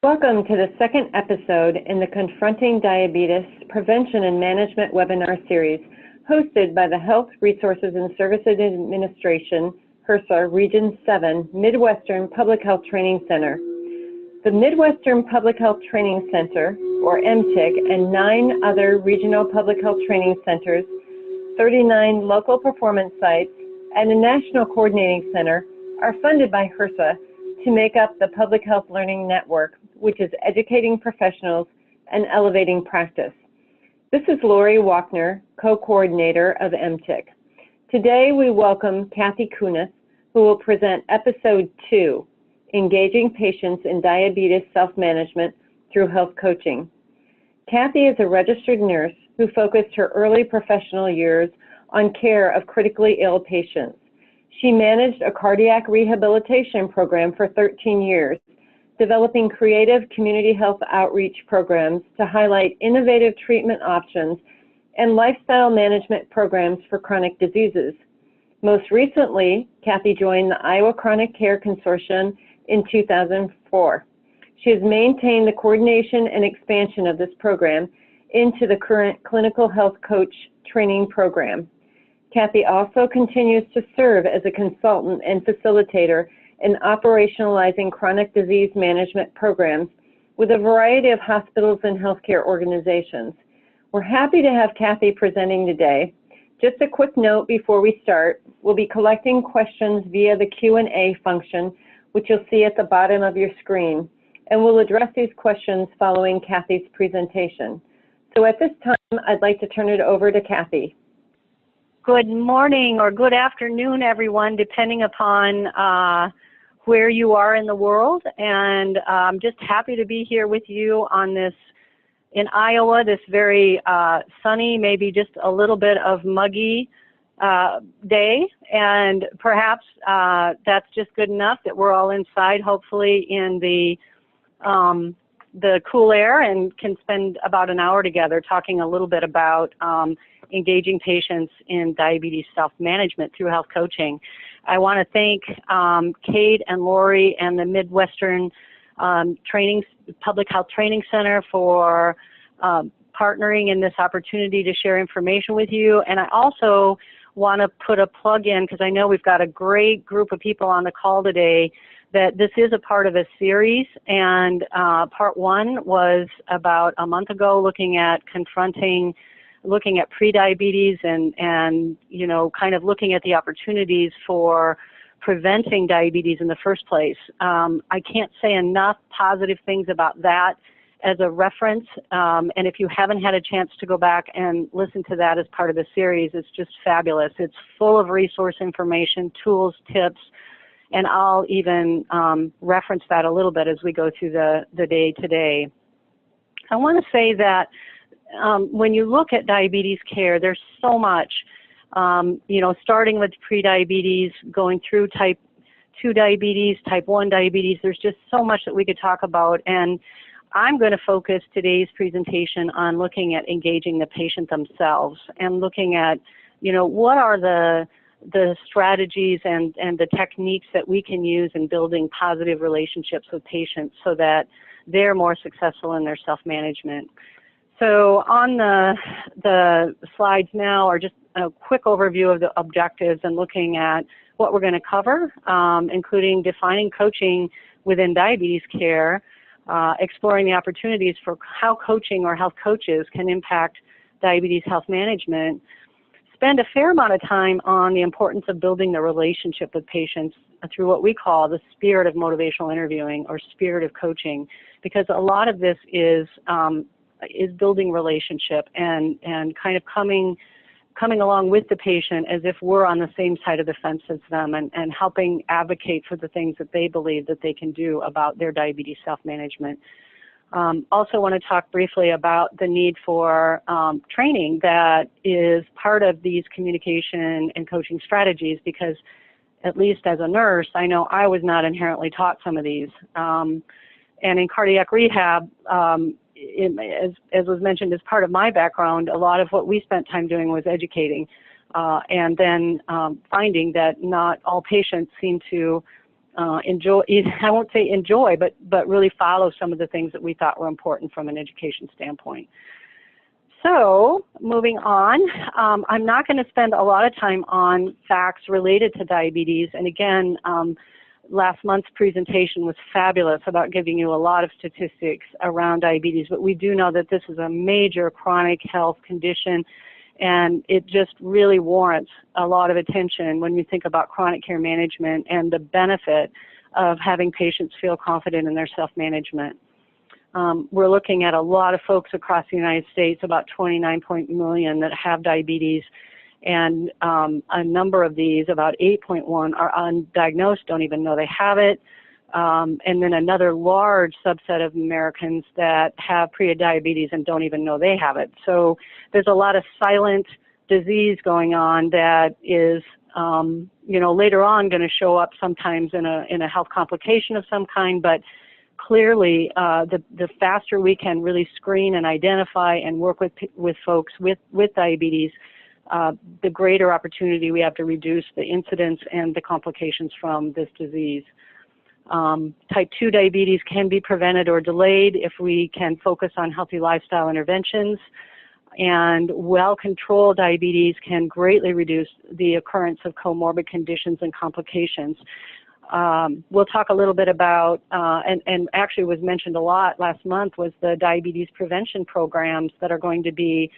Welcome to the second episode in the Confronting Diabetes Prevention and Management webinar series, hosted by the Health Resources and Services Administration, HRSA Region 7 Midwestern Public Health Training Center. The Midwestern Public Health Training Center, or MTIC, and 9 other regional public health training centers, 39 local performance sites, and a national coordinating center are funded by HRSA to make up the Public Health Learning Network, which is educating professionals and elevating practice. This is Lori Walkner, co-coordinator of MTIC. Today we welcome Kathy Kunis, who will present episode 2, Engaging Patients in Diabetes Self-Management Through Health Coaching. Kathy is a registered nurse who focused her early professional years on care of critically ill patients. She managed a cardiac rehabilitation program for 13 years, developing creative community health outreach programs to highlight innovative treatment options and lifestyle management programs for chronic diseases. Most recently, Kathy joined the Iowa Chronic Care Consortium in 2004. She has maintained the coordination and expansion of this program into the current Clinical Health Coach training program. Kathy also continues to serve as a consultant and facilitator in operationalizing chronic disease management programs with a variety of hospitals and healthcare organizations. We're happy to have Kathy presenting today. Just a quick note before we start, we'll be collecting questions via the Q&A function, which you'll see at the bottom of your screen, and we'll address these questions following Kathy's presentation. So at this time, I'd like to turn it over to Kathy. Good morning or good afternoon, everyone, depending upon where you are in the world. And I'm just happy to be here with you on this, in Iowa, this very sunny, maybe just a little bit of muggy day. And perhaps that's just good enough that we're all inside, hopefully in the cool air, and can spend about an hour together talking a little bit about engaging patients in diabetes self-management through health coaching. I want to thank Kate and Lori and the Midwestern Public Health Training Center for partnering in this opportunity to share information with you. And I also want to put a plug in, because I know we've got a great group of people on the call today, that this is a part of a series, and part 1 was about a month ago looking at prediabetes and you know, kind of looking at the opportunities for preventing diabetes in the first place. I can't say enough positive things about that as a reference, and if you haven't had a chance to go back and listen to that as part of the series, it's just fabulous. It's full of resource information, tools, tips, and I'll even reference that a little bit as we go through the day today. I want to say that when you look at diabetes care, there's so much, you know, starting with prediabetes, going through type 2 diabetes, type 1 diabetes. There's just so much that we could talk about, and I'm going to focus today's presentation on looking at engaging the patient themselves and looking at, you know, what are the strategies and the techniques that we can use in building positive relationships with patients so that they're more successful in their self-management. So on the slides now are just a quick overview of the objectives and looking at what we're going to cover, including defining coaching within diabetes care, exploring the opportunities for how coaching or health coaches can impact diabetes health management, spend a fair amount of time on the importance of building the relationship with patients through what we call the spirit of motivational interviewing or spirit of coaching, because a lot of this is building relationship and kind of coming along with the patient as if we're on the same side of the fence as them, and helping advocate for the things that they believe that they can do about their diabetes self-management. Also want to talk briefly about the need for training that is part of these communication and coaching strategies, because at least as a nurse, I know I was not inherently taught some of these. And in cardiac rehab, as was mentioned as part of my background, a lot of what we spent time doing was educating, and then finding that not all patients seem to I won't say enjoy, but really follow some of the things that we thought were important from an education standpoint. So moving on, I'm not going to spend a lot of time on facts related to diabetes. And again, last month's presentation was fabulous about giving you a lot of statistics around diabetes, but we do know that this is a major chronic health condition, and it just really warrants a lot of attention when you think about chronic care management and the benefit of having patients feel confident in their self-management. We're looking at a lot of folks across the United States, about 29 million that have diabetes, and a number of these, about 8.1, are undiagnosed, don't even know they have it, and then another large subset of Americans that have prediabetes and don't even know they have it. So there's a lot of silent disease going on that is, you know, later on going to show up sometimes in a health complication of some kind, but clearly the faster we can really screen and identify and work with folks with diabetes, the greater opportunity we have to reduce the incidence and the complications from this disease. Type 2 diabetes can be prevented or delayed if we can focus on healthy lifestyle interventions, and well-controlled diabetes can greatly reduce the occurrence of comorbid conditions and complications. We'll talk a little bit about, and actually was mentioned a lot last month, was the diabetes prevention programs that are going to be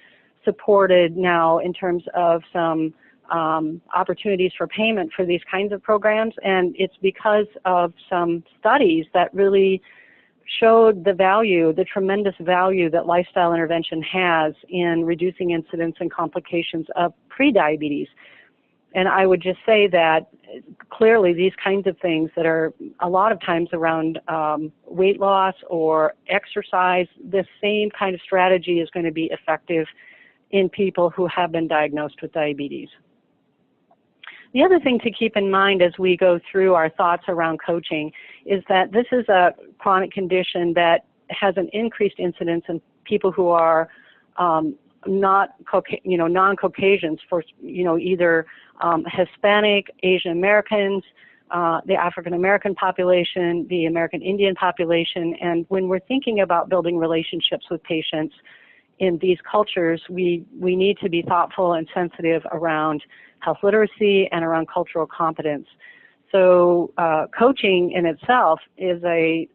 supported now in terms of some opportunities for payment for these kinds of programs, and it's because of some studies that really showed the value, the tremendous value that lifestyle intervention has in reducing incidence and complications of prediabetes. And I would just say that clearly these kinds of things that are a lot of times around weight loss or exercise, the same kind of strategy is going to be effective in people who have been diagnosed with diabetes. The other thing to keep in mind as we go through our thoughts around coaching is that this is a chronic condition that has an increased incidence in people who are non-Caucasians, for either Hispanic, Asian Americans, the African American population, the American Indian population, and when we're thinking about building relationships with patients in these cultures, we need to be thoughtful and sensitive around health literacy and around cultural competence. So coaching in itself is a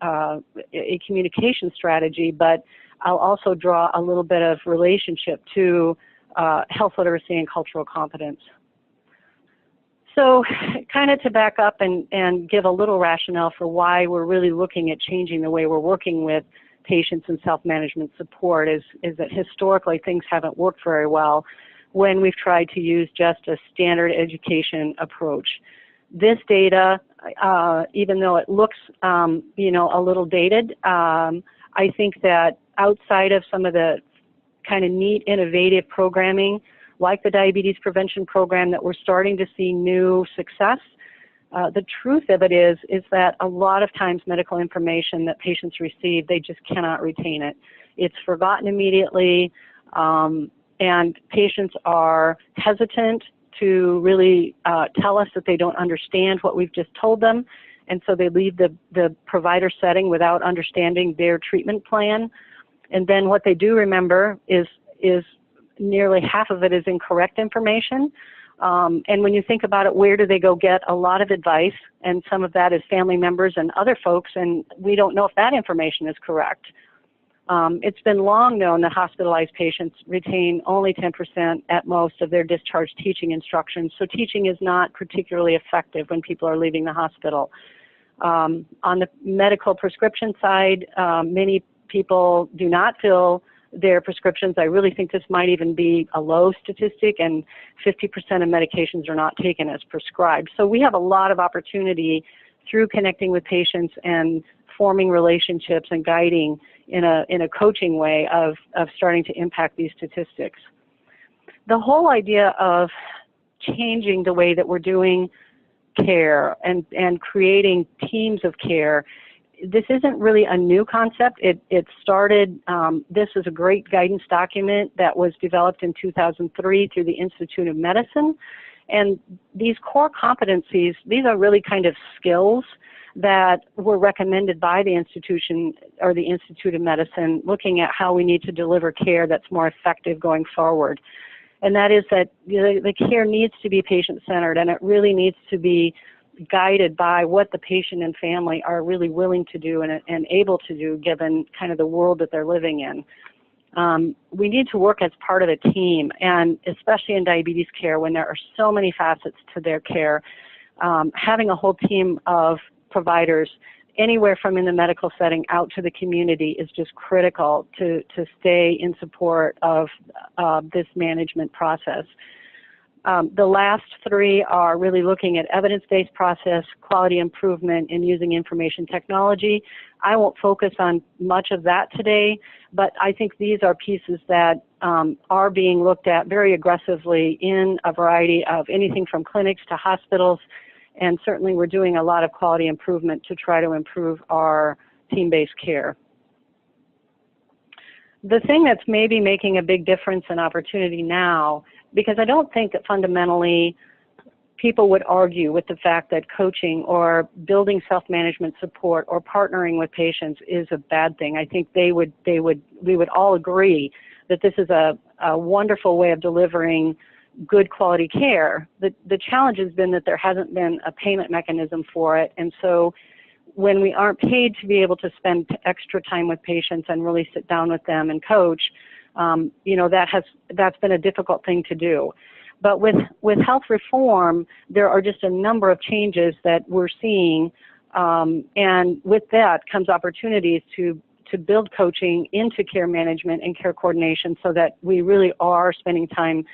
communication strategy, but I'll also draw a little bit of relationship to health literacy and cultural competence. So kind of to back up and give a little rationale for why we're really looking at changing the way we're working with patients and self-management support is that historically things haven't worked very well when we've tried to use just a standard education approach. This data, even though it looks, a little dated, I think that outside of some of the kind of neat, innovative programming, like the diabetes prevention program that we're starting to see new success, the truth of it is that a lot of times medical information that patients receive, they just cannot retain it. It's forgotten immediately, and patients are hesitant to really tell us that they don't understand what we've just told them, and so they leave the provider setting without understanding their treatment plan. And then what they do remember is nearly half of it is incorrect information. And when you think about it, where do they go get a lot of advice? And some of that is family members and other folks, and we don't know if that information is correct. It's been long known that hospitalized patients retain only 10% at most of their discharge teaching instructions, so teaching is not particularly effective when people are leaving the hospital. On the medical prescription side, many people do not fill their prescriptions. I really think this might even be a low statistic, and 50% of medications are not taken as prescribed. So we have a lot of opportunity through connecting with patients and forming relationships and guiding in a coaching way of starting to impact these statistics. The whole idea of changing the way that we're doing care and creating teams of care, this isn't really a new concept. It started, this is a great guidance document that was developed in 2003 through the Institute of Medicine. And these core competencies, these are really kind of skills that were recommended by the institution or the Institute of Medicine, looking at how we need to deliver care that's more effective going forward. And that is that the care needs to be patient-centered, and it really needs to be guided by what the patient and family are really willing to do and able to do given kind of the world that they're living in. We need to work as part of a team, and especially in diabetes care when there are so many facets to their care, having a whole team of providers anywhere from in the medical setting out to the community is just critical to stay in support of this management process. The last three are really looking at evidence-based process, quality improvement, and using information technology. I won't focus on much of that today, but I think these are pieces that are being looked at very aggressively in a variety of anything from clinics to hospitals, and certainly we're doing a lot of quality improvement to try to improve our team-based care. The thing that's maybe making a big difference in opportunity now, because I don't think that fundamentally people would argue with the fact that coaching or building self-management support or partnering with patients is a bad thing. I think we would all agree that this is a wonderful way of delivering good quality care. The challenge has been that there hasn't been a payment mechanism for it, and so when we aren't paid to be able to spend extra time with patients and really sit down with them and coach, you know, that's been a difficult thing to do. But with health reform, there are just a number of changes that we're seeing, and with that comes opportunities to build coaching into care management and care coordination so that we really are spending time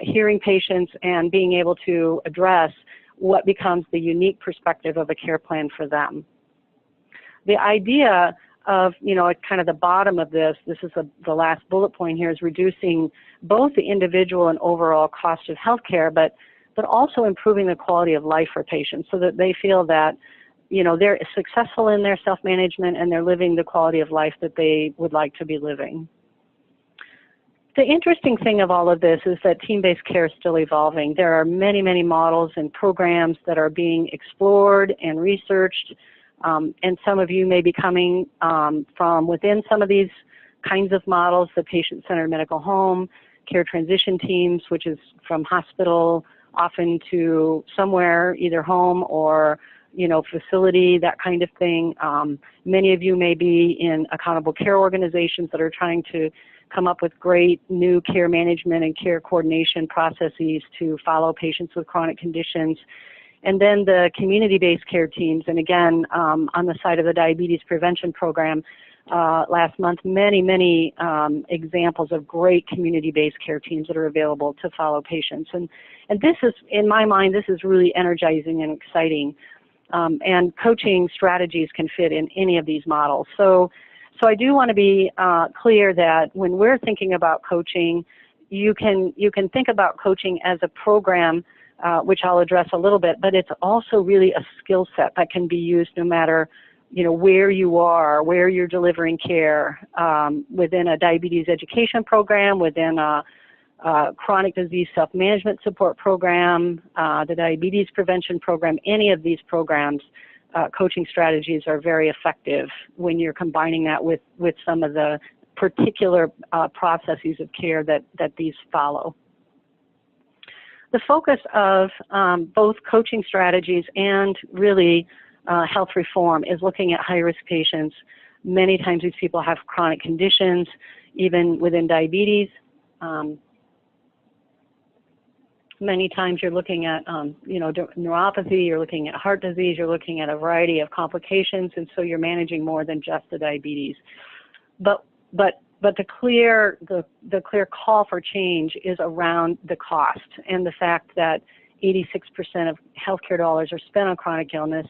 hearing patients and being able to address what becomes the unique perspective of a care plan for them. The idea of, you know, at kind of the bottom of this is the last bullet point here, is reducing both the individual and overall cost of healthcare, but also improving the quality of life for patients so that they feel that, you know, they're successful in their self-management and they're living the quality of life that they would like to be living. The interesting thing of all of this is that team-based care is still evolving. There are many, many models and programs that are being explored and researched, and some of you may be coming from within some of these kinds of models, the patient-centered medical home, care transition teams, which is from hospital often to somewhere, either home or, you know, facility, that kind of thing. Many of you may be in accountable care organizations that are trying to come up with great new care management and care coordination processes to follow patients with chronic conditions. And then the community-based care teams, and again, on the side of the diabetes prevention program, last month, many examples of great community-based care teams that are available to follow patients. And this is, in my mind, this is really energizing and exciting. And coaching strategies can fit in any of these models. So I do want to be clear that when we're thinking about coaching, you can think about coaching as a program, which I'll address a little bit, but it's also really a skill set that can be used no matter, you know, where you are, where you're delivering care, within a diabetes education program, within a chronic disease self-management support program, the diabetes prevention program, any of these programs. Coaching strategies are very effective when you're combining that with some of the particular processes of care that these follow. The focus of both coaching strategies and really health reform is looking at high-risk patients. Many times these people have chronic conditions, even within diabetes. Many times you're looking at, you know, neuropathy, you're looking at heart disease, you're looking at a variety of complications, and so you're managing more than just the diabetes. But the clear call for change is around the cost and the fact that 86% of healthcare dollars are spent on chronic illness.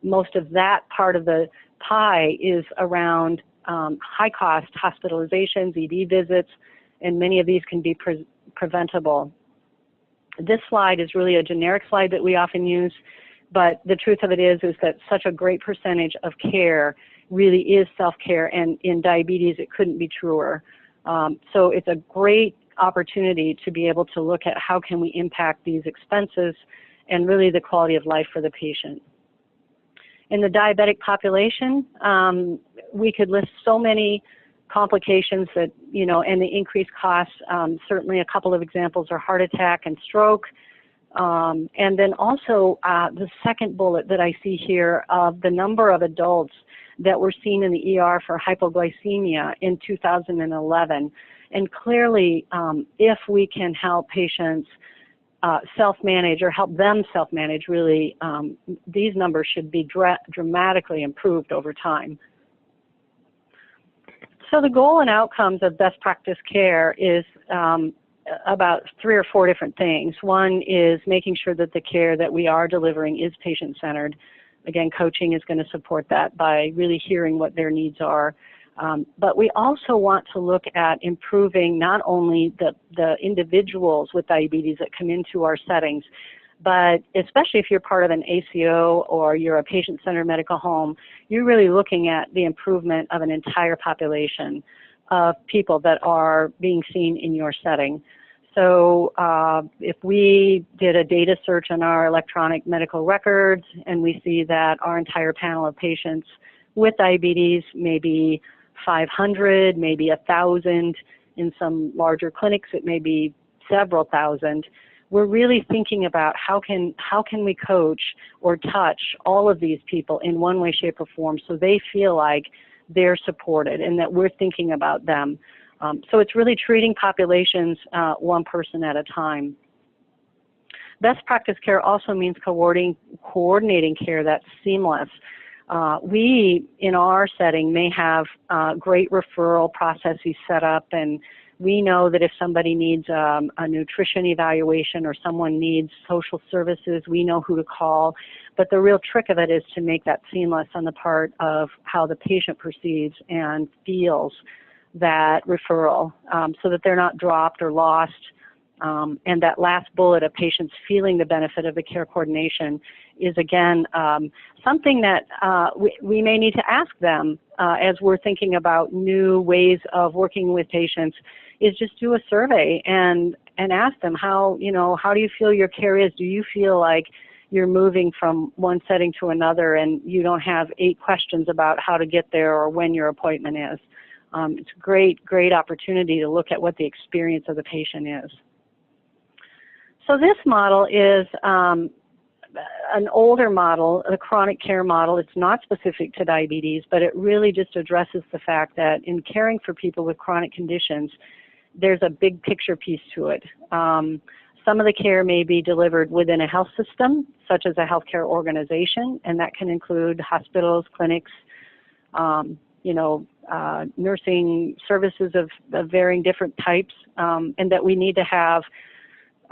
Most of that part of the pie is around high-cost hospitalizations, ED visits, and many of these can be preventable. This slide is really a generic slide that we often use, but the truth of it is that such a great percentage of care really is self-care, and in diabetes it couldn't be truer. So it's a great opportunity to be able to look at how can we impact these expenses and really the quality of life for the patient. In the diabetic population, we could list so many complications that, you know, and the increased costs. Certainly a couple of examples are heart attack and stroke. And then also the second bullet that I see here of the number of adults that were seen in the ER for hypoglycemia in 2011. And clearly, if we can help patients self-manage or help them self-manage, really, these numbers should be dramatically improved over time. So the goal and outcomes of best practice care is about 3 or 4 different things. One is making sure that the care that we are delivering is patient-centered. Again, coaching is going to support that by really hearing what their needs are. But we also want to look at improving not only the individuals with diabetes that come into our settings, but especially if you're part of an ACO or you're a patient-centered medical home, you're really looking at the improvement of an entire population of people that are being seen in your setting. So if we did a data search on our electronic medical records and we see that our entire panel of patients with diabetes may be 500, maybe 1,000, in some larger clinics it may be several thousand, we're really thinking about how can we coach or touch all of these people in one way, shape, or form so they feel like they're supported and that we're thinking about them. So it's really treating populations one person at a time. Best practice care also means coordinating care that's seamless. We, in our setting, may have great referral processes set up, and we know that if somebody needs a nutrition evaluation or someone needs social services, we know who to call. But the real trick of it is to make that seamless on the part of how the patient perceives and feels that referral, so that they're not dropped or lost. And that last bullet of patients feeling the benefit of the care coordination is, again, something that we may need to ask them as we're thinking about new ways of working with patients, is just do a survey and ask them how do you feel your care is? Do you feel like you're moving from one setting to another and you don't have 8 questions about how to get there or when your appointment is? It's a great opportunity to look at what the experience of the patient is. So this model is an older model, a chronic care model. It's not specific to diabetes, but it really just addresses the fact that in caring for people with chronic conditions, there's a big picture piece to it. Some of the care may be delivered within a health system, such as a healthcare organization, and that can include hospitals, clinics, nursing services of varying different types, and that we need to have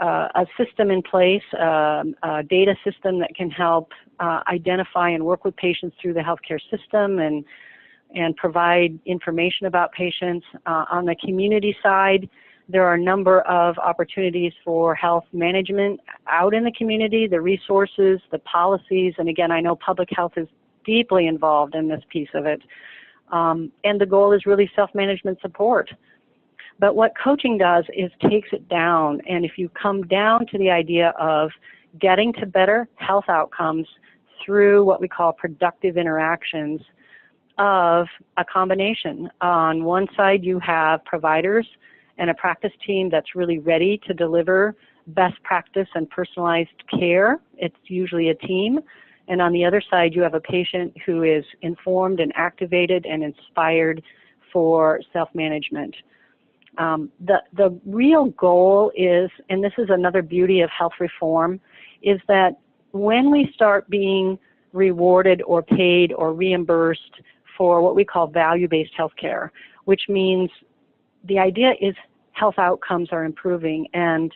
a system in place, a data system that can help identify and work with patients through the healthcare system and provide information about patients. On the community side, there are a number of opportunities for health management out in the community, the resources, the policies, and again, I know public health is deeply involved in this piece of it. And the goal is really self-management support. But what coaching does is takes it down, and if you come down to the idea of getting to better health outcomes through what we call productive interactions of a combination. On one side you have providers and a practice team that's really ready to deliver best practice and personalized care. It's usually a team. And on the other side you have a patient who is informed and activated and inspired for self-management. The real goal is, and this is another beauty of health reform, is that when we start being rewarded or paid or reimbursed for what we call value-based healthcare, which means the idea is health outcomes are improving and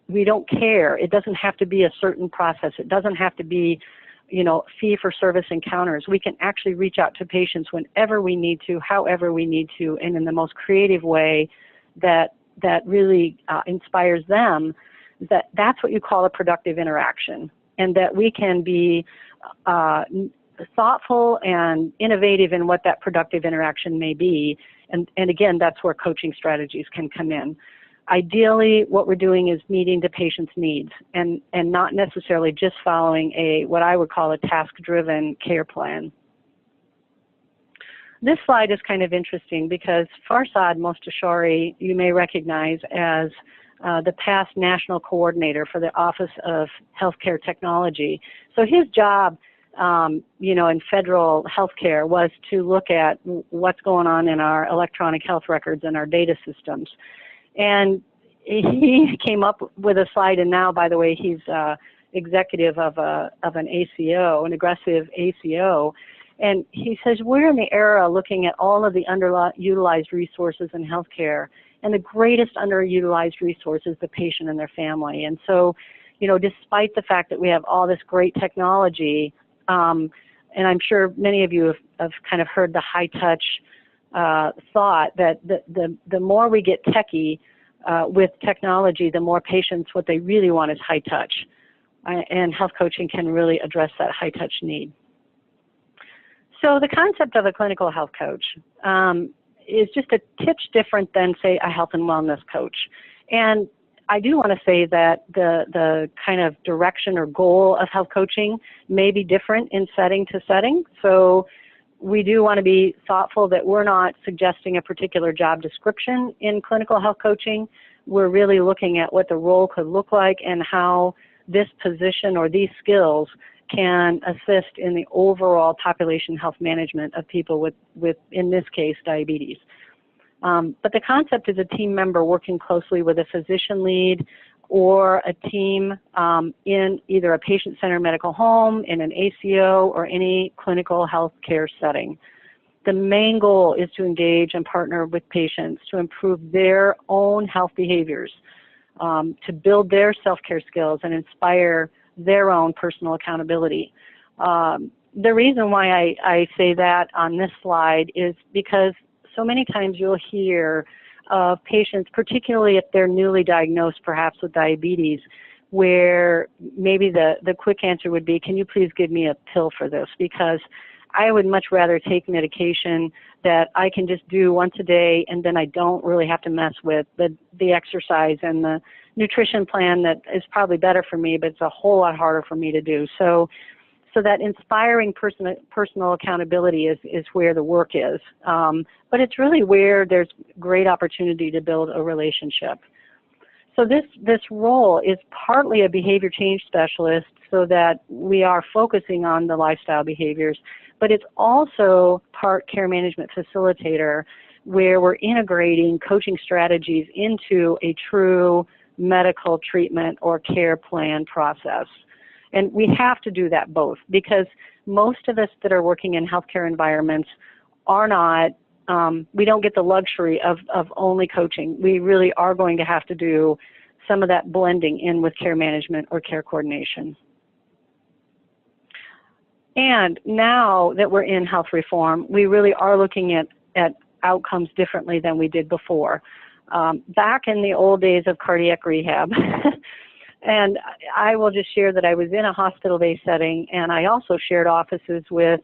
we don't care. It doesn't have to be a certain process. It doesn't have to be, fee-for-service encounters. We can actually reach out to patients whenever we need to, however we need to, and in the most creative way that really inspires them. That's what you call a productive interaction, and that we can be thoughtful and innovative in what that productive interaction may be. And again, that's where coaching strategies can come in. Ideally, what we're doing is meeting the patient's needs and not necessarily just following what I would call a task-driven care plan. This slide is kind of interesting because Farsad Mostashari, you may recognize as the past national coordinator for the Office of Healthcare Technology. So his job, in federal healthcare was to look at what's going on in our electronic health records and our data systems. And he came up with a slide, and now, by the way, he's executive of an ACO, an aggressive ACO. And he says, we're in the era looking at all of the underutilized resources in healthcare, and the greatest underutilized resource is the patient and their family. And so, despite the fact that we have all this great technology, and I'm sure many of you have kind of heard the high-touch thought that the more we get techie with technology, the more patients, what they really want is high-touch. And health coaching can really address that high-touch need. So the concept of a clinical health coach is just a titch different than, say, a health and wellness coach. And I do want to say that the kind of direction or goal of health coaching may be different in setting to setting. So we do want to be thoughtful that we're not suggesting a particular job description in clinical health coaching. We're really looking at what the role could look like and how this position or these skills can assist in the overall population health management of people with in this case, diabetes. But the concept is a team member working closely with a physician lead or a team in either a patient-centered medical home, in an ACO, or any clinical health care setting. The main goal is to engage and partner with patients to improve their own health behaviors, to build their self-care skills and inspire their own personal accountability. The reason why I say that on this slide is because so many times you'll hear of patients, particularly if they're newly diagnosed perhaps with diabetes, where maybe the quick answer would be, can you please give me a pill for this? Because I would much rather take medication that I can just do once a day, and then I don't really have to mess with the exercise and the nutrition plan that is probably better for me, but it's a whole lot harder for me to do. So that inspiring personal accountability is where the work is. But it's really where there's great opportunity to build a relationship. So this role is partly a behavior change specialist so that we are focusing on the lifestyle behaviors, but it's also part care management facilitator where we're integrating coaching strategies into a true medical treatment or care plan process. And we have to do that both because most of us that are working in healthcare environments are not, we don't get the luxury of only coaching. We really are going to have to do some of that blending in with care management or care coordination. And now that we're in health reform, we really are looking at outcomes differently than we did before. Back in the old days of cardiac rehab, and I will just share that I was in a hospital-based setting, and I also shared offices with,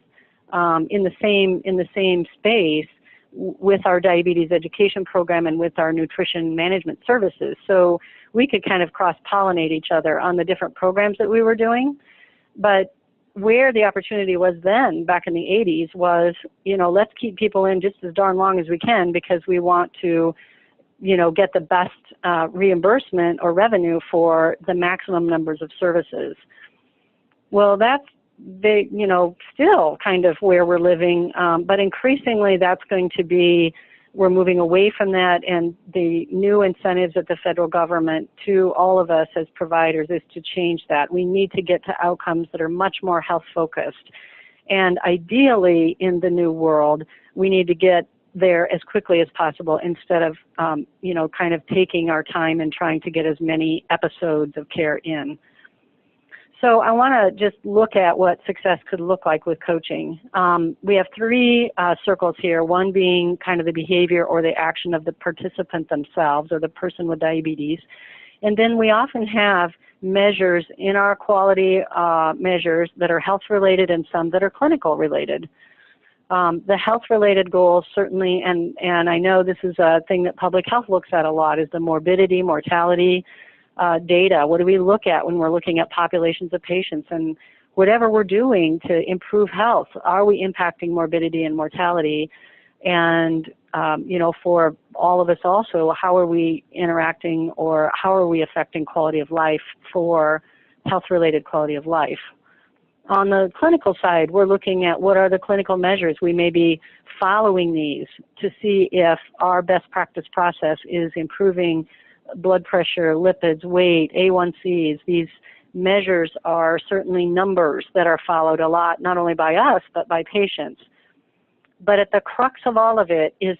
in the same space, with our diabetes education program and with our nutrition management services. So we could kind of cross-pollinate each other on the different programs that we were doing. But where the opportunity was then, back in the 80s, was, let's keep people in just as darn long as we can because we want to, get the best reimbursement or revenue for the maximum numbers of services. Well, that's still kind of where we're living, but increasingly that's going to be, we're moving away from that, and the new incentives at the federal government to all of us as providers is to change that. We need to get to outcomes that are much more health focused. And ideally in the new world, we need to get there as quickly as possible instead of, kind of taking our time and trying to get as many episodes of care in. So I want to just look at what success could look like with coaching. We have three circles here, one being kind of the behavior or the action of the participant themselves or the person with diabetes. And then we often have measures in our quality measures that are health related and some that are clinical related. The health-related goals certainly, and I know this is a thing that public health looks at a lot, is the morbidity, mortality data. What do we look at when we're looking at populations of patients? And whatever we're doing to improve health, are we impacting morbidity and mortality? And, you know, for all of us also, how are we interacting or how are we affecting quality of life for health-related quality of life? On the clinical side, we're looking at what are the clinical measures. We may be following these to see if our best practice process is improving blood pressure, lipids, weight, A1Cs. These measures are certainly numbers that are followed a lot, not only by us, but by patients. But at the crux of all of it is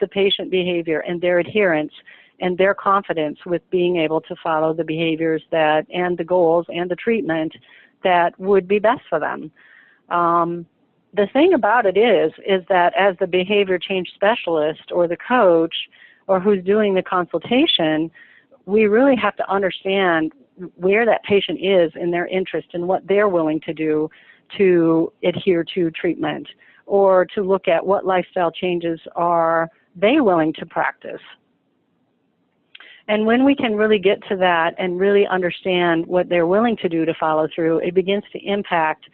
the patient behavior and their adherence and their confidence with being able to follow the behaviors that, and the goals and the treatment that would be best for them. The thing about it is that as the behavior change specialist or the coach or who's doing the consultation, we really have to understand where that patient is in their interest and what they're willing to do to adhere to treatment, or to look at what lifestyle changes are they willing to practice. And when we can really get to that and really understand what they're willing to do to follow through, it begins to impact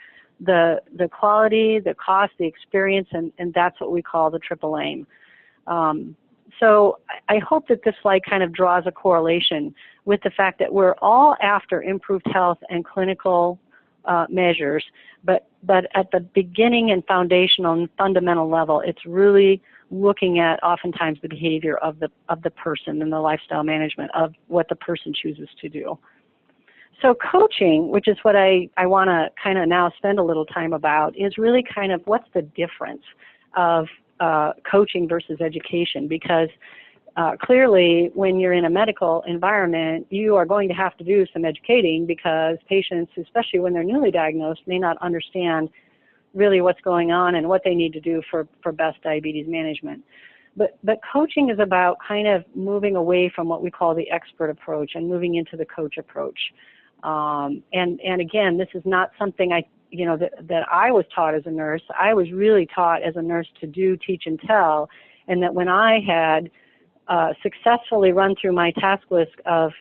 the quality, the cost, the experience, and that's what we call the triple aim. So I hope that this slide kind of draws a correlation with the fact that we're all after improved health and clinical measures, but at the beginning and foundational and fundamental level, it's really looking at oftentimes the behavior of the person and the lifestyle management of what the person chooses to do. So coaching, which is what I want to kind of now spend a little time about, is really kind of what's the difference of coaching versus education, because clearly when you're in a medical environment, you are going to have to do some educating because patients, especially when they're newly diagnosed, may not understand really what's going on and what they need to do for best diabetes management. But coaching is about kind of moving away from what we call the expert approach and moving into the coach approach. And again, this is not something that I was taught as a nurse. I was really taught as a nurse to do, teach, and tell, and that when I had successfully run through my task list of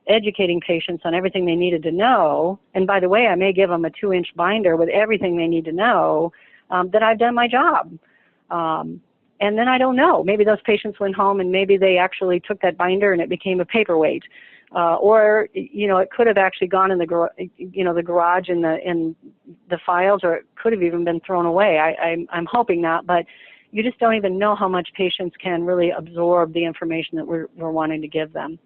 educating patients on everything they needed to know, and by the way, I may give them a 2-inch binder with everything they need to know, that I've done my job. And then I don't know, maybe those patients went home and maybe they actually took that binder and it became a paperweight. Or, it could have actually gone in the garage in the files, or it could have even been thrown away. I'm hoping not, but you just don't even know how much patients can really absorb the information that we're wanting to give them.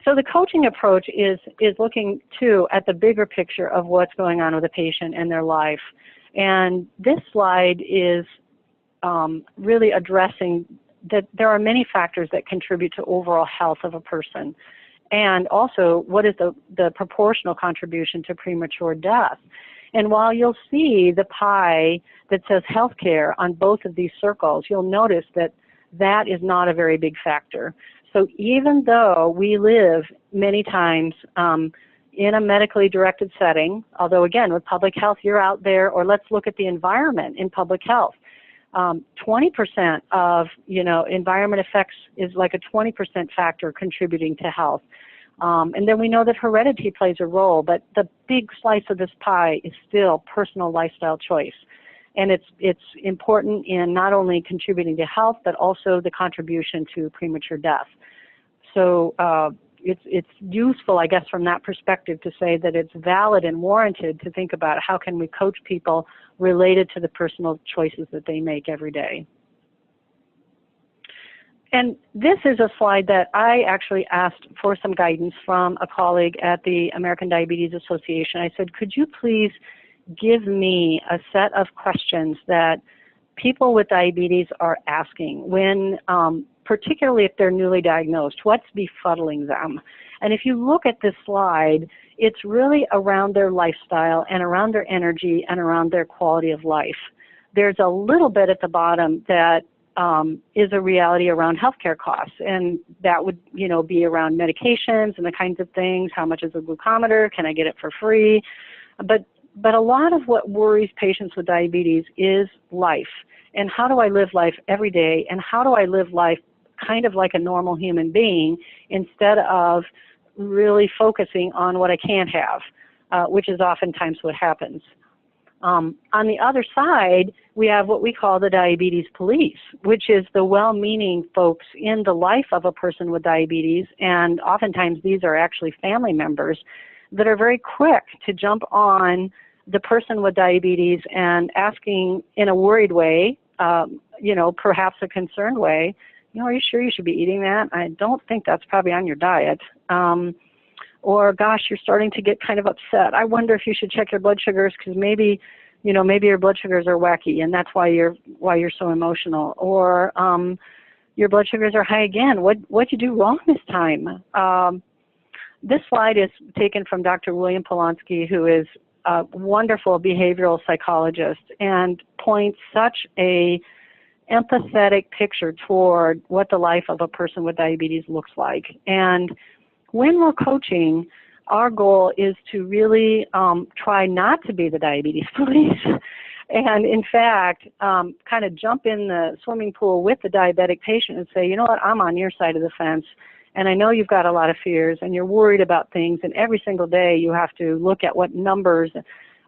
So the coaching approach is looking, too, at the bigger picture of what's going on with a patient and their life. And this slide is really addressing that there are many factors that contribute to overall health of a person. And also, what is the proportional contribution to premature death? And while you'll see the pie that says healthcare on both of these circles, you'll notice that that is not a very big factor. So even though we live many times in a medically directed setting, although again, with public health, you're out there, or let's look at the environment in public health. 20% of, environment effects is like a 20% factor contributing to health. And then we know that heredity plays a role, but the big slice of this pie is still personal lifestyle choice. And it's important in not only contributing to health, but also the contribution to premature death. So it's useful, I guess, from that perspective to say that it's valid and warranted to think about how can we coach people related to the personal choices that they make every day. And this is a slide that I actually asked for some guidance from a colleague at the American Diabetes Association. I said, could you please give me a set of questions that people with diabetes are asking when, particularly if they're newly diagnosed, what's befuddling them? And if you look at this slide, it's really around their lifestyle and around their energy and around their quality of life. There's a little bit at the bottom that is a reality around healthcare costs, and that would, be around medications and the kinds of things. How much is a glucometer? Can I get it for free? But But a lot of what worries patients with diabetes is life. And how do I live life every day? And how do I live life kind of like a normal human being instead of really focusing on what I can't have, which is oftentimes what happens. On the other side, we have what we call the diabetes police, which is the well-meaning folks in the life of a person with diabetes, and oftentimes these are actually family members that are very quick to jump on the person with diabetes and asking in a worried way, perhaps a concerned way, are you sure you should be eating that? I don't think that's probably on your diet. Or, gosh, you're starting to get kind of upset. I wonder if you should check your blood sugars because maybe your blood sugars are wacky and that's why you're so emotional. Or your blood sugars are high again. What'd you do wrong this time? This slide is taken from Dr. William Polonsky, who is a wonderful behavioral psychologist and points such a empathetic picture toward what the life of a person with diabetes looks like. And when we're coaching, our goal is to really try not to be the diabetes police and, in fact, kind of jump in the swimming pool with the diabetic patient and say, you know what, I'm on your side of the fence, and I know you've got a lot of fears, and you're worried about things, and every single day you have to look at what numbers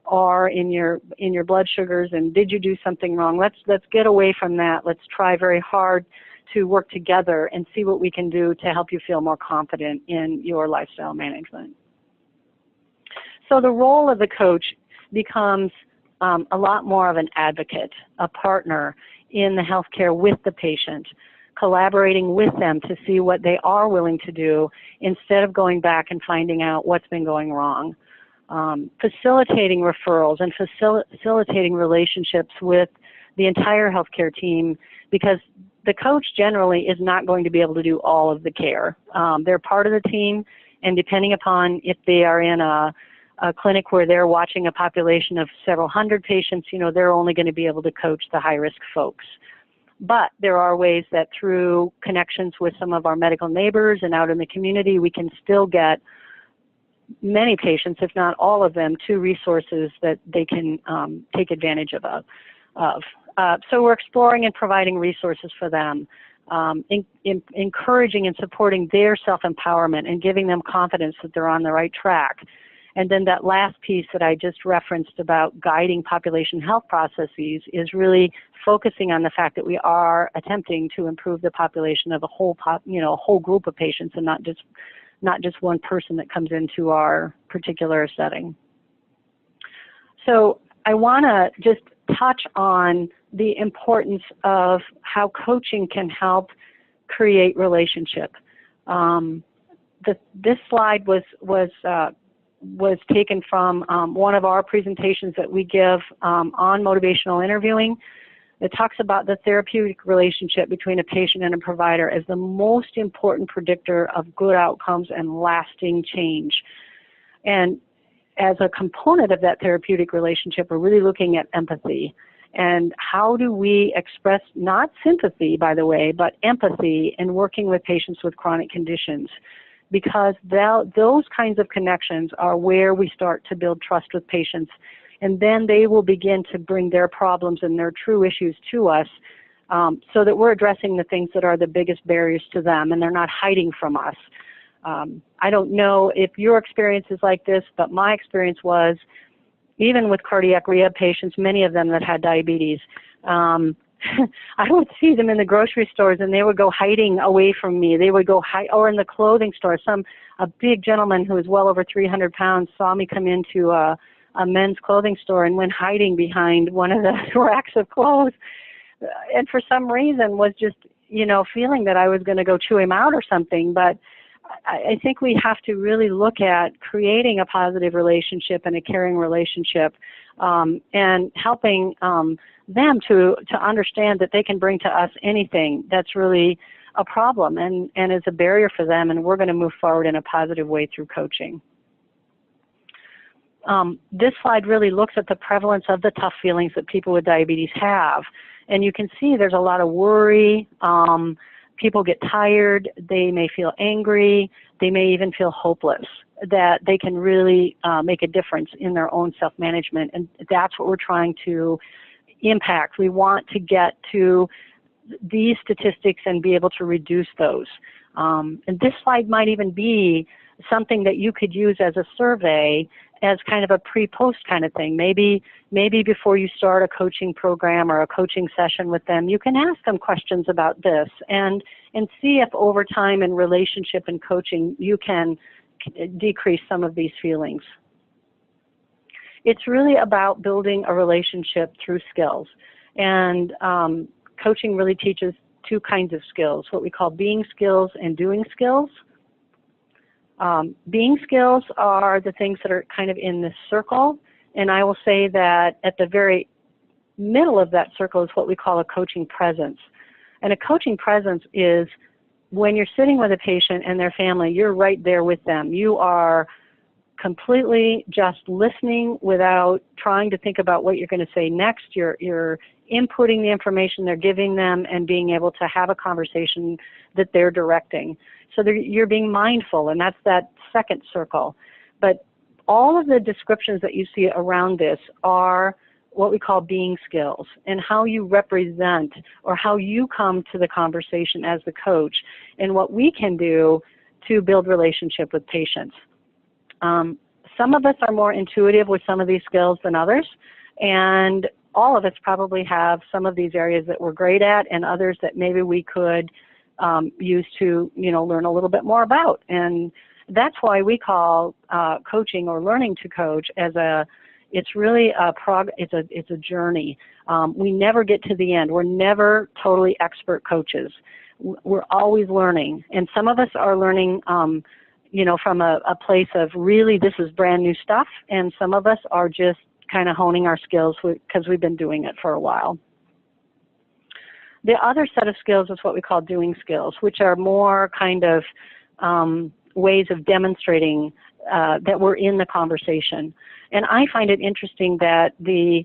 are in your blood sugars, and did you do something wrong? Let's get away from that. Let's try very hard to work together and see what we can do to help you feel more confident in your lifestyle management. So the role of the coach becomes a lot more of an advocate, a partner in the healthcare with the patient, collaborating with them to see what they are willing to do instead of going back and finding out what's been going wrong. Facilitating referrals and facilitating relationships with the entire healthcare team, because the coach generally is not going to be able to do all of the care. They're part of the team, and depending upon if they are in a clinic where they're watching a population of several hundred patients, they're only going to be able to coach the high-risk folks. But there are ways that through connections with some of our medical neighbors and out in the community, we can still get many patients, if not all of them, to resources that they can take advantage of. So we're exploring and providing resources for them, encouraging and supporting their self-empowerment and giving them confidence that they're on the right track. And then that last piece that I just referenced about guiding population health processes is really focusing on the fact that we are attempting to improve the population of a whole group of patients, and not just one person that comes into our particular setting. So I want to just touch on the importance of how coaching can help create relationship. This slide was taken from one of our presentations that we give on motivational interviewing. It talks about the therapeutic relationship between a patient and a provider as the most important predictor of good outcomes and lasting change. And as a component of that therapeutic relationship, we're really looking at empathy. And how do we express not sympathy, by the way, but empathy in working with patients with chronic conditions? Because those kinds of connections are where we start to build trust with patients, and then they will begin to bring their problems and their true issues to us, so that we're addressing the things that are the biggest barriers to them, and they're not hiding from us. I don't know if your experience is like this, but my experience was, even with cardiac rehab patients, many of them that had diabetes, I would see them in the grocery stores and they would go hiding away from me. They would go or in the clothing store. A big gentleman who was well over 300 pounds saw me come into a men's clothing store and went hiding behind one of the racks of clothes. And for some reason was just, feeling that I was going to go chew him out or something. But I think we have to really look at creating a positive relationship and a caring relationship, and helping them to understand that they can bring to us anything that's really a problem and is a barrier for them, and we're going to move forward in a positive way through coaching. This slide really looks at the prevalence of the tough feelings that people with diabetes have. And you can see there's a lot of worry. People get tired. They may feel angry. They may even feel hopeless. that they can really make a difference in their own self-management. And that's what we're trying to impact. We want to get to these statistics and be able to reduce those. And this slide might even be something that you could use as a survey, as kind of a pre-post kind of thing. Maybe before you start a coaching program or a coaching session with them, you can ask them questions about this and see if over time in relationship and coaching you can decrease some of these feelings. It's really about building a relationship through skills. And coaching really teaches two kinds of skills, what we call being skills and doing skills. Being skills are the things that are kind of in this circle, and I will say that at the very middle of that circle is what we call a coaching presence. And a coaching presence is when you're sitting with a patient and their family, you're right there with them. You are completely just listening without trying to think about what you're going to say next. You're inputting the information they're giving them and being able to have a conversation that they're directing. So you're being mindful, and that's that second circle. But all of the descriptions that you see around this are what we call being skills, and how you represent or how you come to the conversation as the coach, and what we can do to build relationship with patients. Some of us are more intuitive with some of these skills than others, and all of us probably have some of these areas that we're great at and others that maybe we could use to, learn a little bit more about. And that's why we call coaching or learning to coach it's really it's a journey. We never get to the end. We're never totally expert coaches. We're always learning. And some of us are learning from a place of really this is brand new stuff, and some of us are just kind of honing our skills because we've been doing it for a while. The other set of skills is what we call doing skills, which are more kind of ways of demonstrating that we're in the conversation. And I find it interesting that the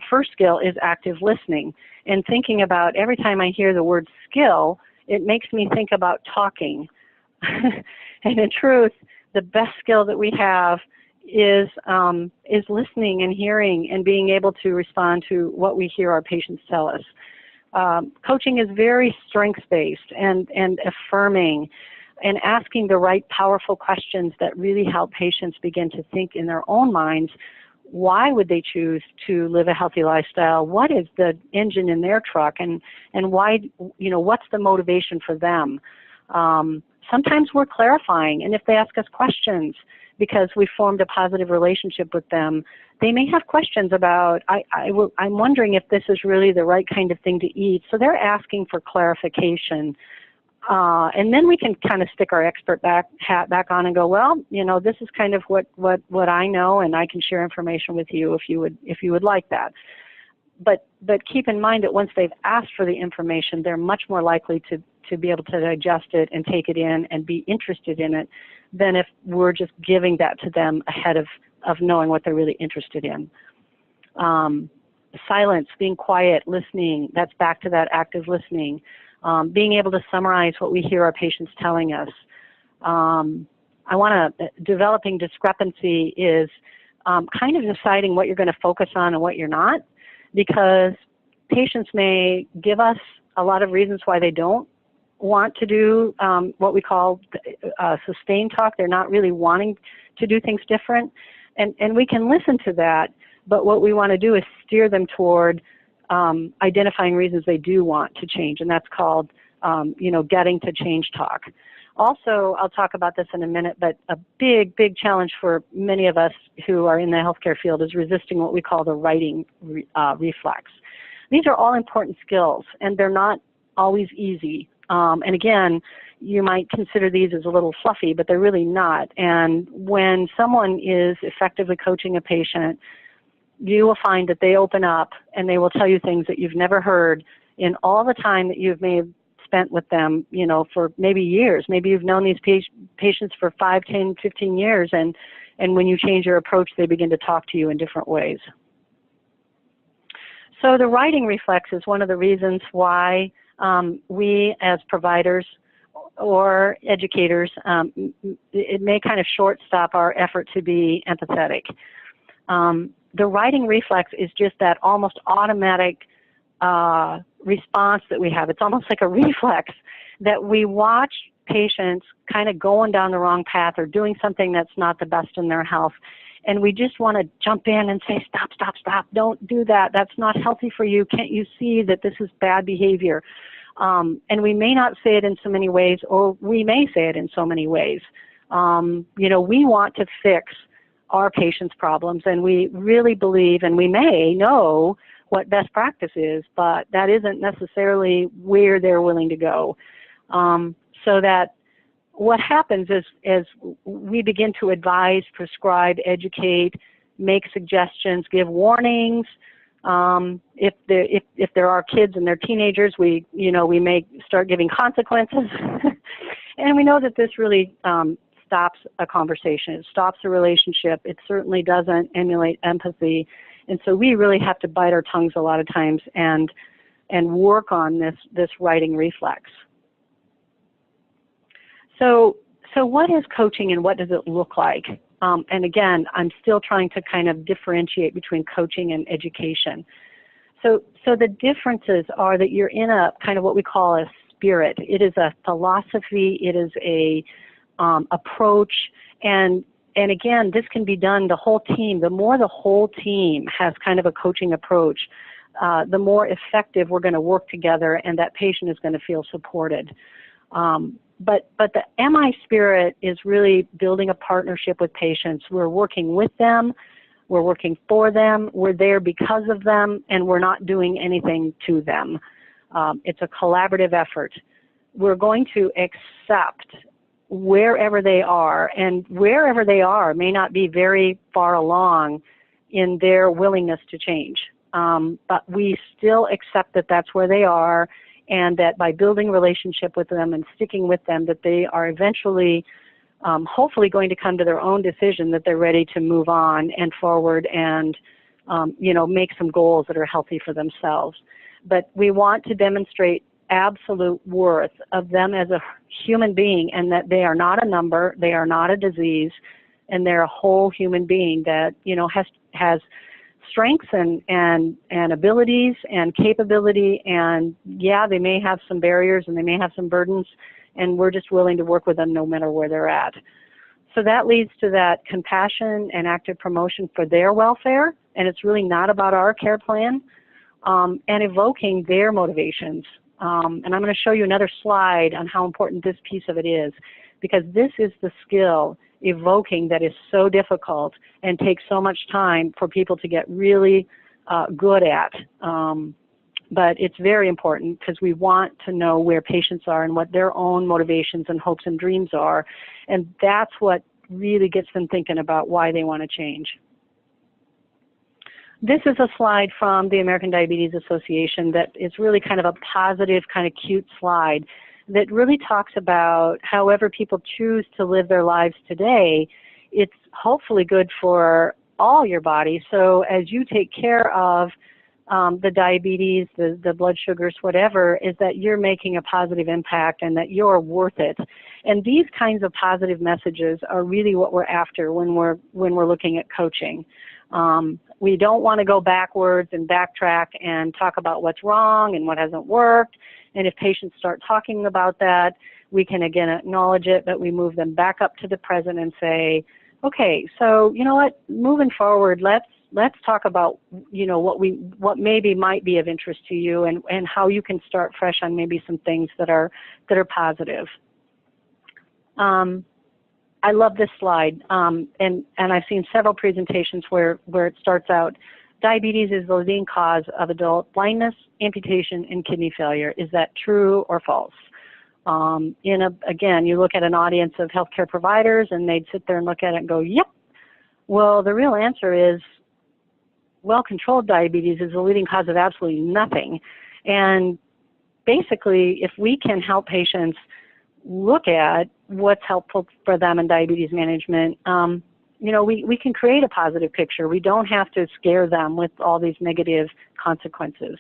first skill is active listening, and thinking about every time I hear the word skill, it makes me think about talking. And in truth, the best skill that we have is listening and hearing and being able to respond to what we hear our patients tell us. Coaching is very strengths-based and affirming and asking the right powerful questions that really help patients begin to think in their own minds, why would they choose to live a healthy lifestyle? What is the engine in their truck, and why, what's the motivation for them? Sometimes we're clarifying, and if they ask us questions because we formed a positive relationship with them, they may have questions about, I'm wondering if this is really the right kind of thing to eat. So they're asking for clarification. And then we can kind of stick our expert hat back on and go, well, this is kind of what I know, and I can share information with you if you would like that. But keep in mind that once they've asked for the information, they're much more likely to be able to digest it and take it in and be interested in it than if we're just giving that to them ahead of knowing what they're really interested in. Silence, being quiet, listening, that's back to that active listening. Being able to summarize what we hear our patients telling us. Developing discrepancy is kind of deciding what you're going to focus on and what you're not, because patients may give us a lot of reasons why they don't want to do what we call sustained talk. They're not really wanting to do things different, and we can listen to that, but what we want to do is steer them toward identifying reasons they do want to change, and that's called getting to change talk. Also, I'll talk about this in a minute, but a big challenge for many of us who are in the healthcare field is resisting what we call the writing reflex. These are all important skills, and they're not always easy. And again, you might consider these as a little fluffy, but they're really not. And when someone is effectively coaching a patient, you will find that they open up and they will tell you things that you've never heard in all the time that you've spent with them, for maybe years. Maybe you've known these patients for 5, 10, 15 years, and when you change your approach, they begin to talk to you in different ways. So the writing reflex is one of the reasons why we as providers or educators, it may kind of short-stop our effort to be empathetic. The writing reflex is just that almost automatic response that we have. It's almost like a reflex that we watch patients kind of going down the wrong path or doing something that's not the best in their health. And we just want to jump in and say, stop, stop, stop, don't do that. That's not healthy for you. Can't you see that this is bad behavior? And we may not say it in so many ways, or we may say it in so many ways. You know, we want to fix our patients' problems, and we really believe, and we may know what best practice is, but that isn't necessarily where they're willing to go. So that what happens is, as we begin to advise, prescribe, educate, make suggestions, give warnings. If there are kids and they're teenagers, we may start giving consequences. And we know that this really stops a conversation. It stops a relationship. It certainly doesn't emulate empathy. And so we really have to bite our tongues a lot of times and work on this writing reflex. So what is coaching and what does it look like? And again, I'm still trying to kind of differentiate between coaching and education. So the differences are that you're in a kind of what we call a spirit. It is a philosophy. It is a approach. And again, this can be done, the whole team. The more the whole team has kind of a coaching approach, the more effective we're going to work together, and that patient is going to feel supported. But the MI spirit is really building a partnership with patients. We're working with them, we're working for them, we're there because of them, and we're not doing anything to them. It's a collaborative effort. We're going to accept wherever they are, and wherever they are may not be very far along in their willingness to change. But we still accept that that's where they are, and that by building relationship with them and sticking with them, that they are eventually, hopefully going to come to their own decision that they're ready to move on and forward and, make some goals that are healthy for themselves. But we want to demonstrate absolute worth of them as a human being, and that they are not a number, they are not a disease, and they're a whole human being that, has strengths and abilities and capability, and yeah, they may have some barriers and they may have some burdens, and we're just willing to work with them no matter where they're at. So that leads to that compassion and active promotion for their welfare, and it's really not about our care plan, and evoking their motivations. And I'm going to show you another slide on how important this piece of it is, because this is the skill, evoking, that is so difficult and takes so much time for people to get really good at. But it's very important because we want to know where patients are and what their own motivations and hopes and dreams are. And that's what really gets them thinking about why they want to change. This is a slide from the American Diabetes Association that is really kind of a positive, kind of cute slide that really talks about however people choose to live their lives today, it's hopefully good for all your body. So as you take care of the diabetes, the blood sugars, whatever, is that you're making a positive impact and that you're worth it. And these kinds of positive messages are really what we're after when we're looking at coaching. We don't want to go backwards and backtrack and talk about what's wrong and what hasn't worked. And if patients start talking about that, we can again acknowledge it, but we move them back up to the present and say, okay, so you know what, moving forward, let's talk about, what maybe might be of interest to you, and how you can start fresh on maybe some things that are positive. I love this slide, and I've seen several presentations where it starts out, diabetes is the leading cause of adult blindness, amputation, and kidney failure. Is that true or false? Again, you look at an audience of healthcare providers, and they'd sit there and look at it and go, yep. Well, the real answer is, well-controlled diabetes is the leading cause of absolutely nothing. And basically, if we can help patients look at what's helpful for them in diabetes management, we can create a positive picture. We don't have to scare them with all these negative consequences.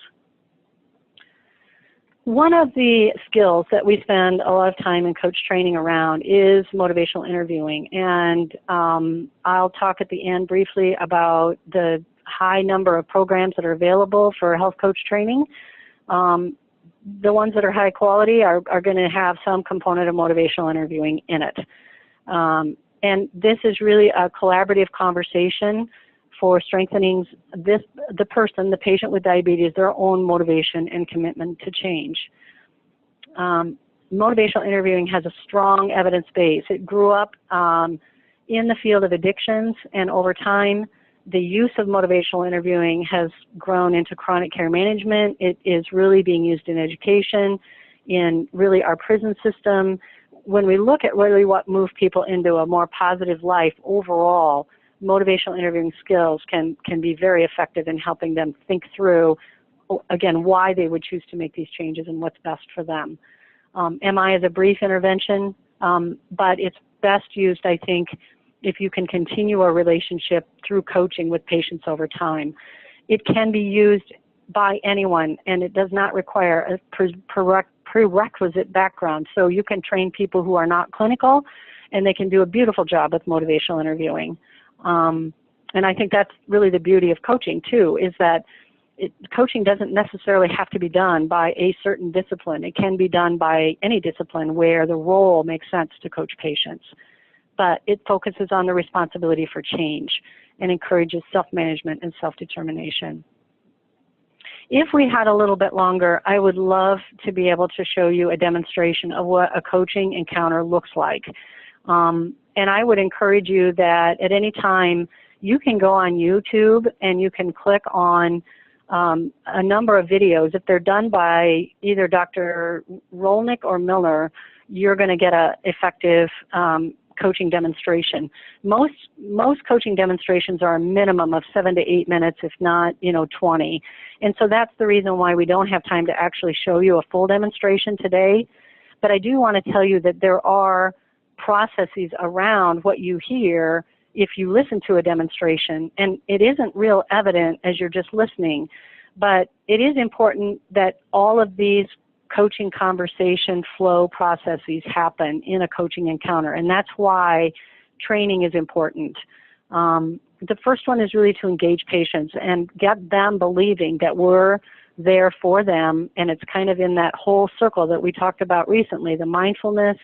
One of the skills that we spend a lot of time in coach training around is motivational interviewing, and I'll talk at the end briefly about the high number of programs that are available for health coach training. The ones that are high quality are going to have some component of motivational interviewing in it. And this is really a collaborative conversation for strengthening the patient with diabetes, their own motivation and commitment to change. Motivational interviewing has a strong evidence base. It grew up in the field of addictions, and over time, the use of motivational interviewing has grown into chronic care management. It is really being used in education, in really our prison system. When we look at really what moves people into a more positive life overall, motivational interviewing skills can be very effective in helping them think through, again, why they would choose to make these changes and what's best for them. MI is a brief intervention, but it's best used, I think, if you can continue a relationship through coaching with patients over time. It can be used by anyone, and it does not require a prerequisite background. So you can train people who are not clinical, and they can do a beautiful job with motivational interviewing. And I think that's really the beauty of coaching too, is that coaching doesn't necessarily have to be done by a certain discipline. It can be done by any discipline where the role makes sense to coach patients. But it focuses on the responsibility for change and encourages self-management and self-determination. If we had a little bit longer, I would love to be able to show you a demonstration of what a coaching encounter looks like. And I would encourage you that at any time you can go on YouTube and you can click on a number of videos. If they're done by either Dr. Rolnick or Miller, you're going to get an effective coaching demonstration. Most coaching demonstrations are a minimum of 7 to 8 minutes, if not, 20. And so that's the reason why we don't have time to actually show you a full demonstration today. But I do want to tell you that there are processes around what you hear if you listen to a demonstration, and it isn't real evident as you're just listening, but it is important that all of these coaching conversation flow processes happen in a coaching encounter, and that's why training is important. The first one is really to engage patients and get them believing that we're there for them, and it's kind of in that whole circle that we talked about recently, the mindfulness,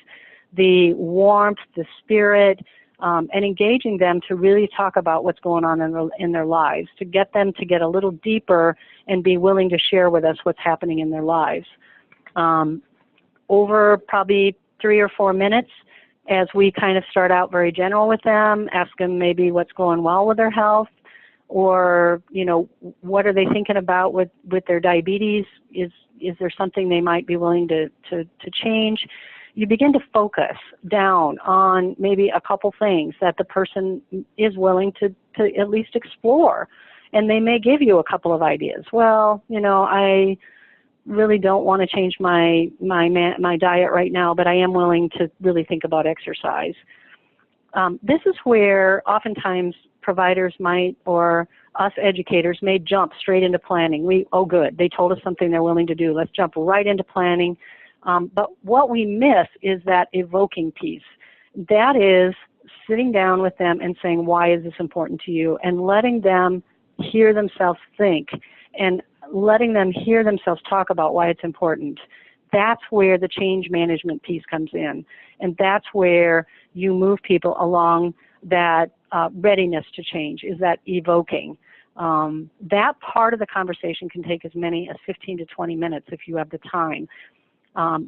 the warmth, the spirit, and engaging them to really talk about what's going on in their lives, to get them to get a little deeper and be willing to share with us what's happening in their lives. Over probably 3 or 4 minutes, as we kind of start out very general with them, ask them maybe what's going well with their health, or, what are they thinking about with their diabetes? Is there something they might be willing to change? You begin to focus down on maybe a couple things that the person is willing to at least explore. And they may give you a couple of ideas. Well, I really don't want to change my diet right now, but I am willing to really think about exercise. This is where oftentimes providers might, or us educators may jump straight into planning. Oh good, they told us something they're willing to do. Let's jump right into planning. But what we miss is that evoking piece. That is sitting down with them and saying, why is this important to you? And letting them hear themselves think and letting them hear themselves talk about why it's important. That's where the change management piece comes in. And that's where you move people along that readiness to change, is that evoking. That part of the conversation can take as many as 15 to 20 minutes if you have the time.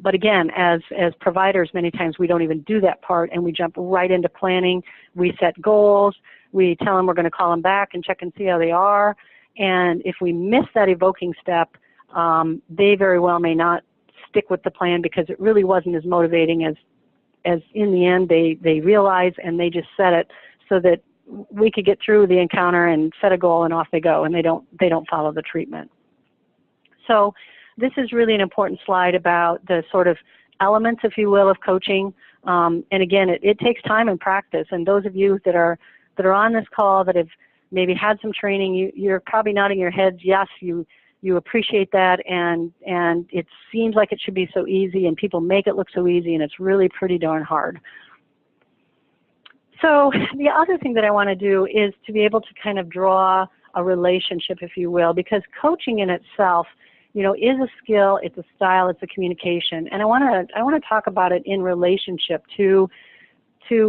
But again, as providers, many times we don't even do that part and we jump right into planning. We set goals. We tell them we're going to call them back and check and see how they are. And if we miss that evoking step, they very well may not stick with the plan because it really wasn't as motivating as in the end they realize, and they just set it so that we could get through the encounter and set a goal and off they go, and they don't follow the treatment. So this is really an important slide about the sort of elements, if you will, of coaching. And again, it takes time and practice. And those of you that are on this call that have maybe had some training, you're probably nodding your heads, yes, you you appreciate that, and it seems like it should be so easy, and people make it look so easy, and it's really pretty darn hard. So the other thing that I want to do is to be able to kind of draw a relationship, if you will, because coaching in itself, you know, is a skill, it's a style, it's a communication, and I want to talk about it in relationship to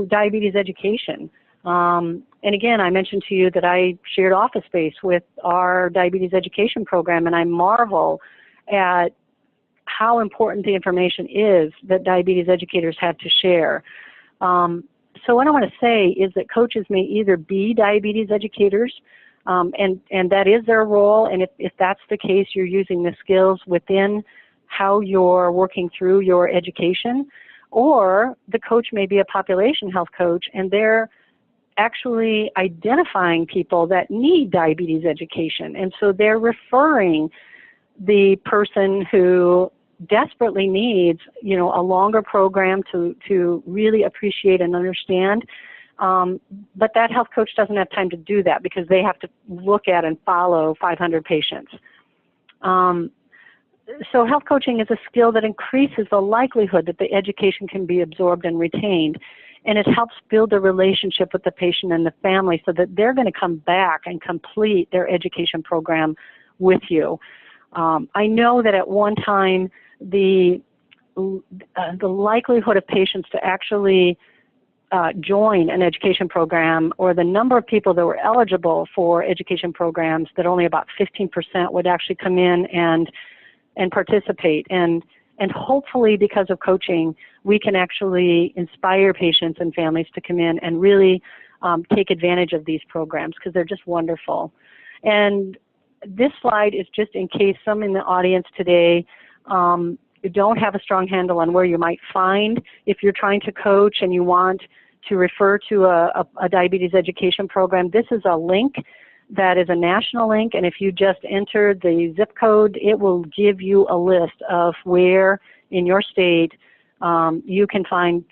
diabetes education. And again, I mentioned to you that I shared office space with our diabetes education program, and I marvel at how important the information is that diabetes educators have to share. So what I want to say is that coaches may either be diabetes educators, and that is their role, and if that's the case, you're using the skills within how you're working through your education, or the coach may be a population health coach, and they're actually identifying people that need diabetes education, and so they're referring the person who desperately needs, you know, a longer program to really appreciate and understand. But that health coach doesn't have time to do that because they have to look at and follow 500 patients. So health coaching is a skill that increases the likelihood that the education can be absorbed and retained, and it helps build a relationship with the patient and the family so that they're going to come back and complete their education program with you. I know that at one time the likelihood of patients to actually join an education program, or the number of people that were eligible for education programs, that only about 15% would actually come in and participate. And hopefully, because of coaching, we can actually inspire patients and families to come in and really take advantage of these programs, because they're just wonderful. And this slide is just in case some in the audience today you don't have a strong handle on where you might find, if you're trying to coach and you want to refer to a diabetes education program, this is a link that is a national link, and if you just enter the zip code, it will give you a list of where in your state you can find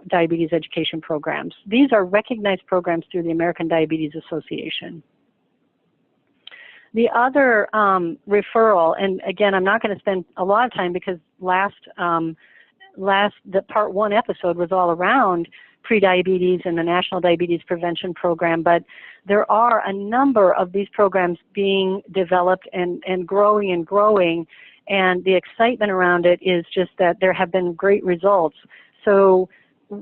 diabetes education programs. These are recognized programs through the American Diabetes Association. The other referral, and again, I'm not going to spend a lot of time because the part 1 episode was all around prediabetes and the National Diabetes Prevention Program, but there are a number of these programs being developed and growing, and the excitement around it is just that there have been great results. So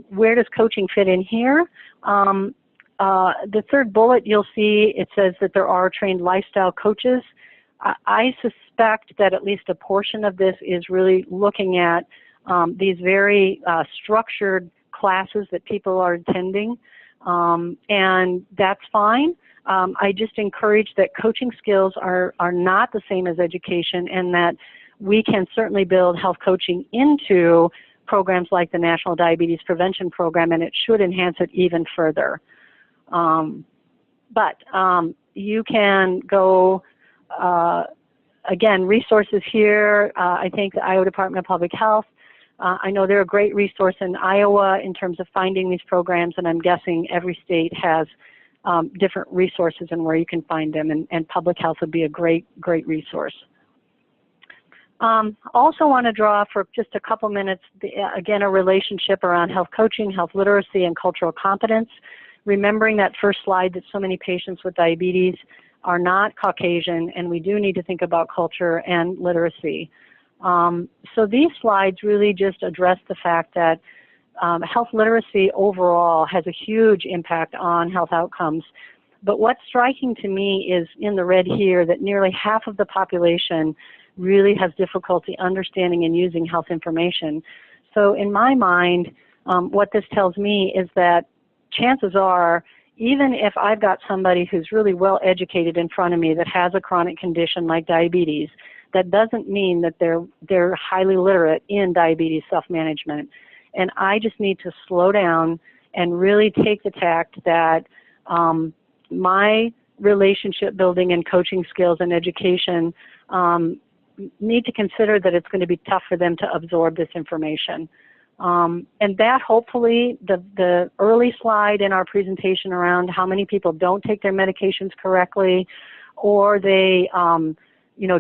where does coaching fit in here? The third bullet, you'll see it says that there are trained lifestyle coaches. I suspect that at least a portion of this is really looking at these very structured classes that people are attending, and that's fine. I just encourage that coaching skills are not the same as education, and that we can certainly build health coaching into programs like the National Diabetes Prevention Program, and it should enhance it even further. But you can go, again, resources here. I think the Iowa Department of Public Health, I know they're a great resource in Iowa in terms of finding these programs, and I'm guessing every state has different resources and where you can find them, and public health would be a great resource. Also want to draw for just a couple minutes, again, a relationship around health coaching, health literacy, and cultural competence. Remembering that first slide that so many patients with diabetes are not Caucasian, and we do need to think about culture and literacy. So these slides really just address the fact that health literacy overall has a huge impact on health outcomes. But what's striking to me is in the red here that nearly half of the population really has difficulty understanding and using health information. So in my mind, what this tells me is that chances are, even if I've got somebody who's really well educated in front of me that has a chronic condition like diabetes, that doesn't mean that they're highly literate in diabetes self-management. And I just need to slow down and really take the tact that my relationship building and coaching skills and education need to consider that it's going to be tough for them to absorb this information. And that hopefully, the early slide in our presentation around how many people don't take their medications correctly, or they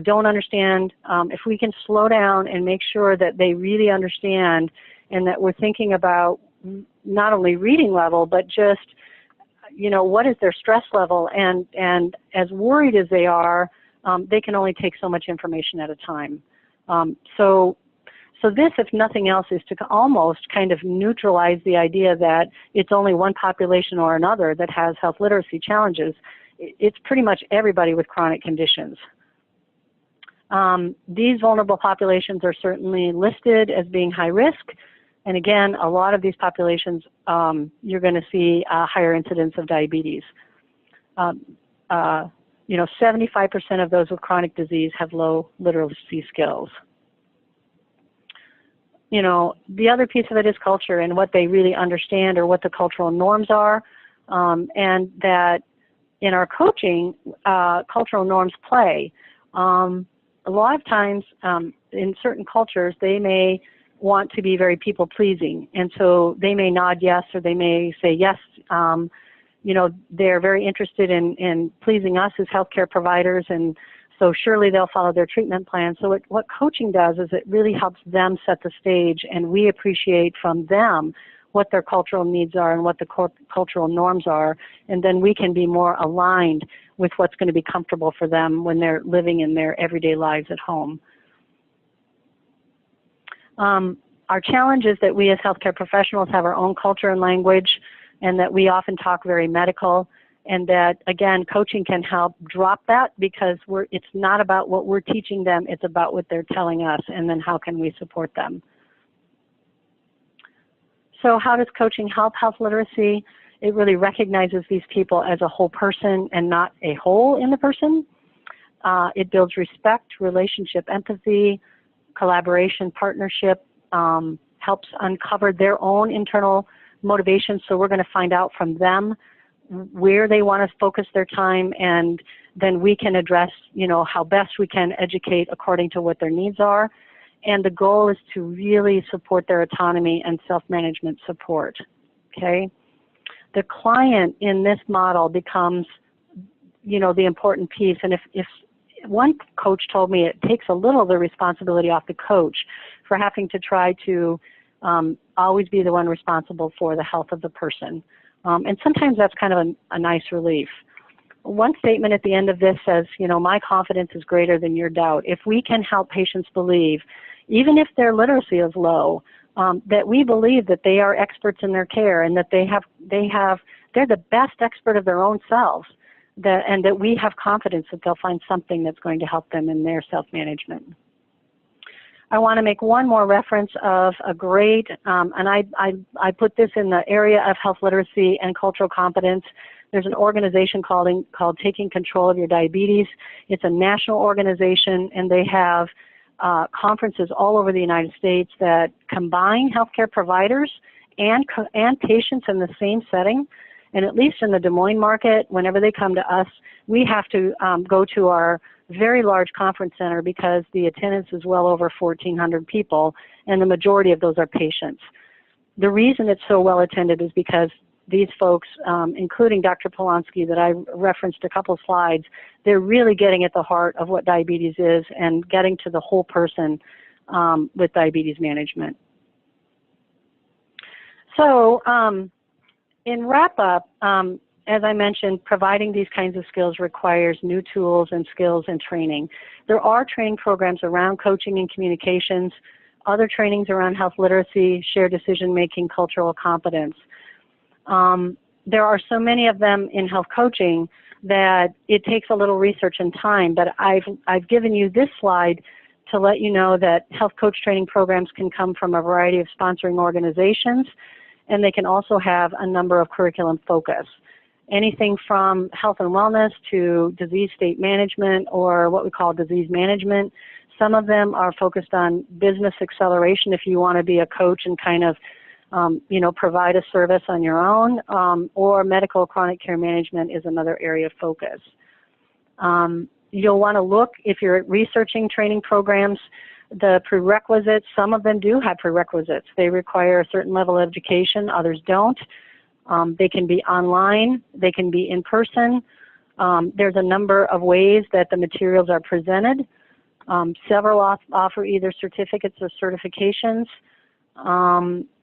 don't understand, if we can slow down and make sure that they really understand and that we're thinking about not only reading level, but just, what is their stress level, and as worried as they are, they can only take so much information at a time. So this, if nothing else, is to almost kind of neutralize the idea that it's only one population or another that has health literacy challenges. It's pretty much everybody with chronic conditions. These vulnerable populations are certainly listed as being high risk. And again, a lot of these populations, you're going to see a higher incidence of diabetes. 75% of those with chronic disease have low literacy skills. The other piece of it is culture and what they really understand or what the cultural norms are, and that in our coaching, cultural norms play. A lot of times in certain cultures, they may want to be very people-pleasing, and so they may nod yes, or they may say yes. They're very interested in pleasing us as healthcare providers, and so surely they'll follow their treatment plan. So what coaching does is it really helps them set the stage, and we appreciate from them what their cultural needs are and what the cultural norms are, and then we can be more aligned with what's going to be comfortable for them when they're living in their everyday lives at home. Our challenge is that we as healthcare professionals have our own culture and language, and that we often talk very medical, and that, again, coaching can help drop that, because it's not about what we're teaching them, it's about what they're telling us, and then how can we support them. So how does coaching help health literacy? It really recognizes these people as a whole person and not a hole in the person. It builds respect, relationship, empathy, collaboration, partnership, helps uncover their own internal motivations. So we're going to find out from them where they want to focus their time, and then we can address, how best we can educate according to what their needs are. And the goal is to really support their autonomy and self-management support, okay? The client in this model becomes, the important piece. And if one coach told me it takes a little of the responsibility off the coach for having to try to always be the one responsible for the health of the person. And sometimes that's kind of a nice relief. One statement at the end of this says, my confidence is greater than your doubt. If we can help patients believe, even if their literacy is low, that we believe that they are experts in their care, and that they're the best expert of their own selves, and that we have confidence that they'll find something that's going to help them in their self-management. I want to make one more reference of a great, and I put this in the area of health literacy and cultural competence. There's an organization called Taking Control of Your Diabetes. It's a national organization, and they have conferences all over the United States that combine healthcare providers and patients in the same setting. And at least in the Des Moines market, whenever they come to us, we have to go to our very large conference center, because the attendance is well over 1,400 people, and the majority of those are patients. The reason it's so well attended is because these folks, including Dr. Polonsky that I referenced a couple slides, they're really getting at the heart of what diabetes is and getting to the whole person with diabetes management. So in wrap-up, as I mentioned, providing these kinds of skills requires new tools and skills and training. There are training programs around coaching and communications, other trainings around health literacy, shared decision-making, cultural competence. There are so many of them in health coaching that it takes a little research and time, but I've given you this slide to let you know that health coach training programs can come from a variety of sponsoring organizations, and they can also have a number of curriculum focus. Anything from health and wellness to disease state management, or what we call disease management. Some of them are focused on business acceleration if you want to be a coach and kind of provide a service on your own, or medical chronic care management is another area of focus. You'll want to look, if you're researching training programs, the prerequisites, some of them do have prerequisites. They require a certain level of education, others don't. They can be online, they can be in person. There's a number of ways that the materials are presented. Several offer either certificates or certifications,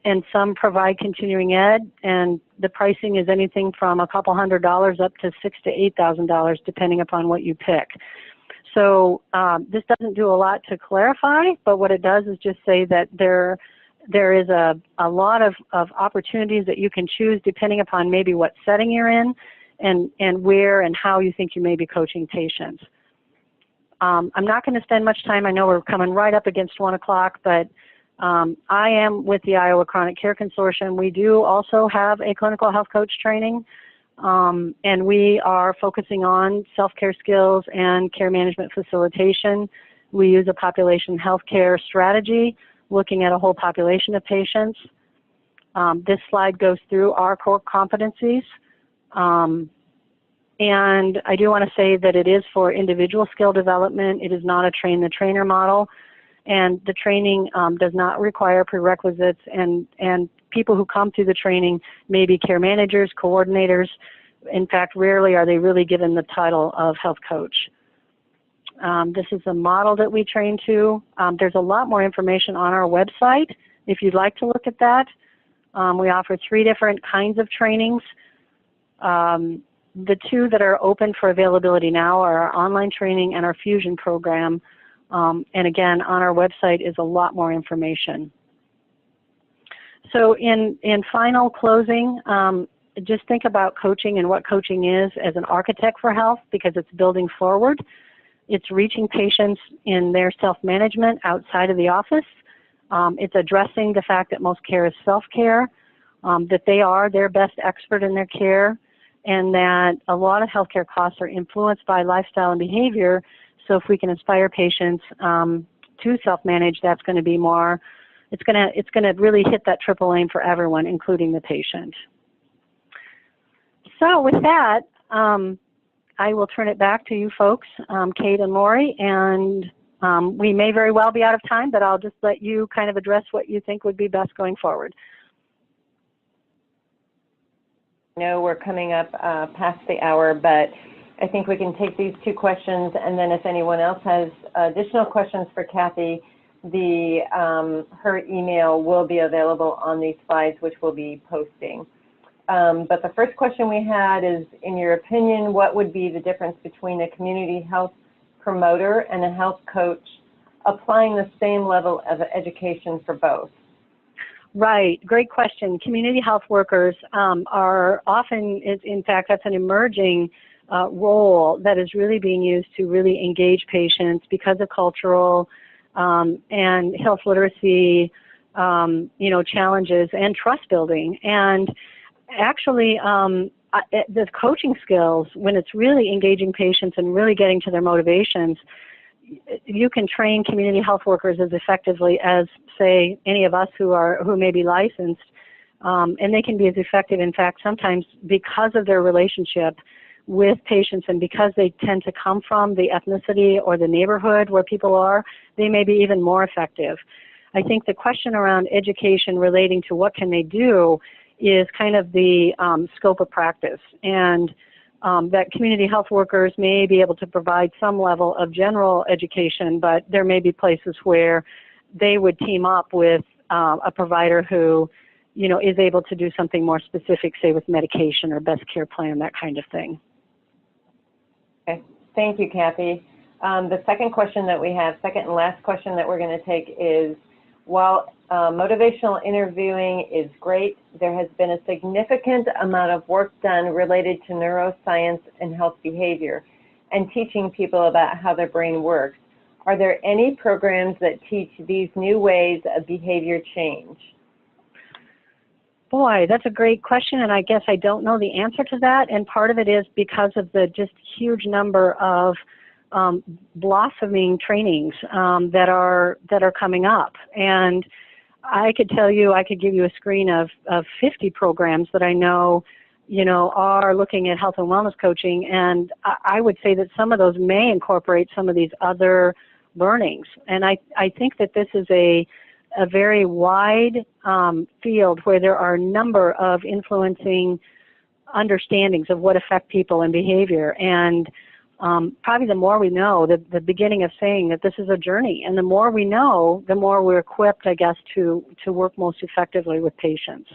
and some provide continuing ed, and the pricing is anything from a couple $100 up to $6,000 to $8,000 depending upon what you pick. So this doesn't do a lot to clarify, but what it does is just say that there is a lot of opportunities that you can choose depending upon maybe what setting you're in and where and how you think you may be coaching patients. I'm not going to spend much time. I know we're coming right up against 1 o'clock, but I am with the Iowa Chronic Care Consortium. We do also have a clinical health coach training, and we are focusing on self-care skills and care management facilitation. We use a population health care strategy, looking at a whole population of patients. This slide goes through our core competencies. And I do want to say that it is for individual skill development. It is not a train-the-trainer model. And the training does not require prerequisites, and people who come through the training may be care managers, coordinators. In fact, rarely are they really given the title of health coach. This is the model that we train to. There's a lot more information on our website if you'd like to look at that. We offer 3 different kinds of trainings. The 2 that are open for availability now are our online training and our fusion program. And again, on our website is a lot more information. So in final closing, just think about coaching and what coaching is as an architect for health, because it's building forward. It's reaching patients in their self-management outside of the office. It's addressing the fact that most care is self-care, that they are their best expert in their care, and that a lot of healthcare costs are influenced by lifestyle and behavior. So if we can inspire patients to self-manage, that's going to be more, it's going to really hit that triple aim for everyone, including the patient. So with that, I will turn it back to you folks, Kate and Lori, and we may very well be out of time, but I'll just let you kind of address what you think would be best going forward. I know we're coming up past the hour, but I think we can take these 2 questions, and then if anyone else has additional questions for Kathy, her email will be available on these slides, which we'll be posting. But the first question we had is, in your opinion, what would be the difference between a community health promoter and a health coach applying the same level of education for both? Right, great question. Community health workers are often, in fact, that's an emerging role that is really being used to really engage patients because of cultural and health literacy, challenges and trust building. And actually, the coaching skills, when it's really engaging patients and really getting to their motivations, you can train community health workers as effectively as, say, any of us who may be licensed, and they can be as effective, in fact, sometimes because of their relationship with patients and because they tend to come from the ethnicity or the neighborhood where people are, they may be even more effective. I think the question around education relating to what can they do is kind of the scope of practice, and that community health workers may be able to provide some level of general education, but there may be places where they would team up with a provider who, is able to do something more specific, say with medication or best care plan, that kind of thing. Okay, thank you, Kathy. The second question that we have, second and last question that we're going to take is, while motivational interviewing is great, there has been a significant amount of work done related to neuroscience and health behavior and teaching people about how their brain works. Are there any programs that teach these new ways of behavior change? Boy, that's a great question, and I guess I don't know the answer to that, and part of it is because of the just huge number of blossoming trainings that are coming up. And I could tell you, I could give you a screen of 50 programs that I know, are looking at health and wellness coaching, and I would say that some of those may incorporate some of these other learnings. And I think that this is a very wide field where there are a number of influencing understandings of what affect people and behavior. And probably the more we know, the beginning of saying that this is a journey, and the more we know, the more we're equipped, I guess, to work most effectively with patients.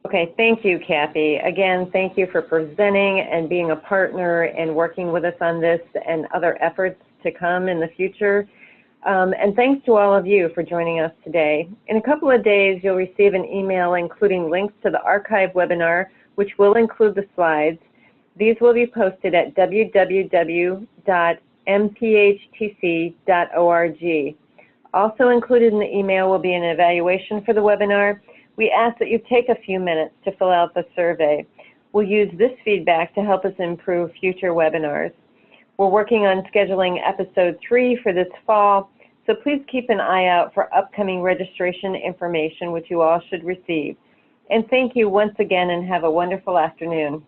Okay, thank you, Kathy. Again, thank you for presenting and being a partner and working with us on this and other efforts to come in the future. And thanks to all of you for joining us today. In a couple of days, you'll receive an email including links to the archive webinar, which will include the slides. These will be posted at www.mphtc.org. Also included in the email will be an evaluation for the webinar. We ask that you take a few minutes to fill out the survey. We'll use this feedback to help us improve future webinars. We're working on scheduling episode 3 for this fall, so please keep an eye out for upcoming registration information, which you all should receive. And thank you once again, and have a wonderful afternoon.